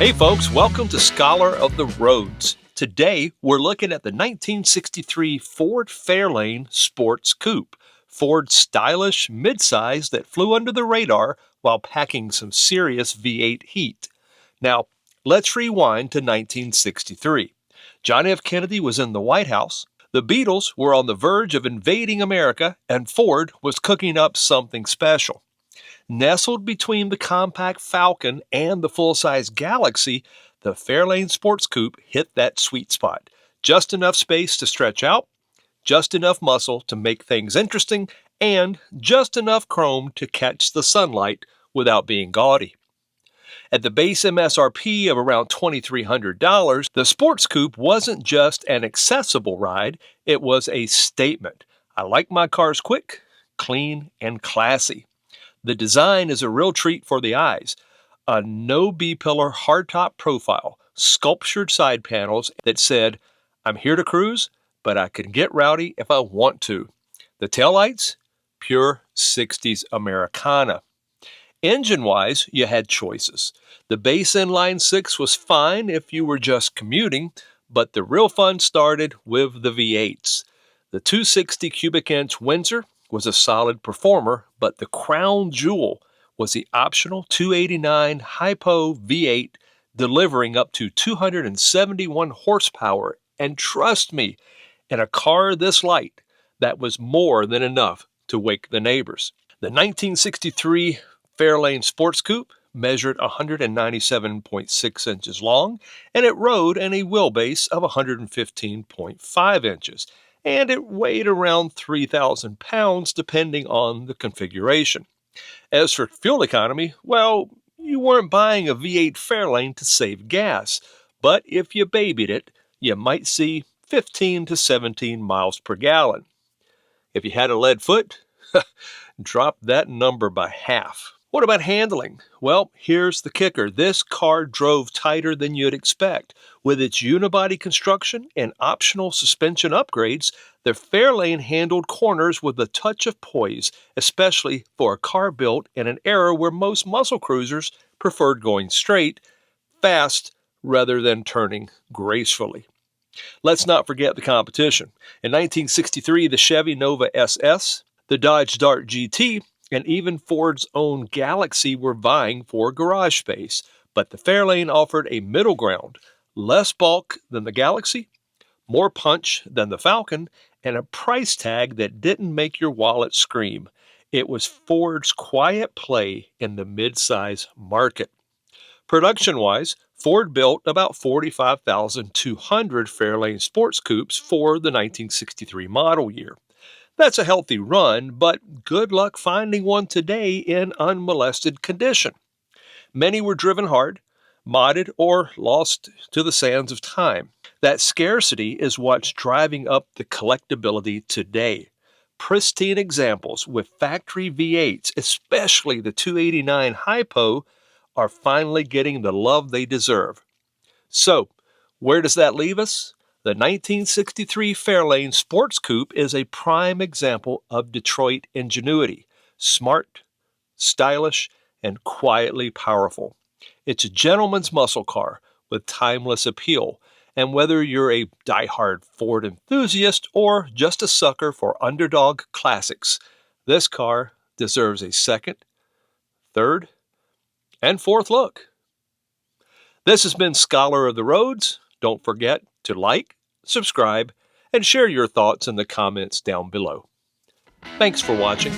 Hey folks, welcome to Scholar of the Roads. Today we're looking at the 1963 Ford Fairlane Sports Coupe, Ford's stylish midsize that flew under the radar while packing some serious V8 heat. Now, let's rewind to 1963. John F. Kennedy was in the White House, the Beatles were on the verge of invading America, and Ford was cooking up something special. Nestled between the compact Falcon and the full-size Galaxy, the Fairlane Sports Coupe hit that sweet spot. Just enough space to stretch out, just enough muscle to make things interesting, and just enough chrome to catch the sunlight without being gaudy. At the base MSRP of around $2,300, the Sports Coupe wasn't just an accessible ride, it was a statement. I like my cars quick, clean, and classy. The design is a real treat for the eyes. A no B-pillar hardtop profile, sculptured side panels that said, "I'm here to cruise, but I can get rowdy if I want to." The taillights, pure 60s Americana. Engine-wise, you had choices. The base inline 6 was fine if you were just commuting, but the real fun started with the V8s. The 260 cubic inch Windsor was a solid performer, but the crown jewel was the optional 289 Hypo V8 delivering up to 271 horsepower. And trust me, in a car this light, that was more than enough to wake the neighbors. The 1963 Fairlane Sports Coupe measured 197.6 inches long, and it rode in a wheelbase of 115.5 inches. And it weighed around 3,000 pounds depending on the configuration. As for fuel economy, well, you weren't buying a V8 Fairlane to save gas, but if you babied it, you might see 15 to 17 miles per gallon. If you had a lead foot, drop that number by half. What about handling? Well, here's the kicker. This car drove tighter than you'd expect. With its unibody construction and optional suspension upgrades, the Fairlane handled corners with a touch of poise, especially for a car built in an era where most muscle cruisers preferred going straight, fast, rather than turning gracefully. Let's not forget the competition. In 1963, the Chevy Nova SS, the Dodge Dart GT, and even Ford's own Galaxy were vying for garage space, but the Fairlane offered a middle ground, less bulk than the Galaxy, more punch than the Falcon, and a price tag that didn't make your wallet scream. It was Ford's quiet play in the midsize market. Production-wise, Ford built about 45,200 Fairlane Sports Coupes for the 1963 model year. That's a healthy run, but good luck finding one today in unmolested condition. Many were driven hard, modded, or lost to the sands of time. That scarcity is what's driving up the collectability today. Pristine examples with factory V8s, especially the 289 Hypo, are finally getting the love they deserve. So, where does that leave us? The 1963 Fairlane Sports Coupe is a prime example of Detroit ingenuity. Smart, stylish, and quietly powerful. It's a gentleman's muscle car with timeless appeal. And whether you're a diehard Ford enthusiast or just a sucker for underdog classics, this car deserves a second, third, and fourth look. This has been Scholar of the Roads. Don't forget to like, subscribe, and share your thoughts in the comments down below. Thanks for watching.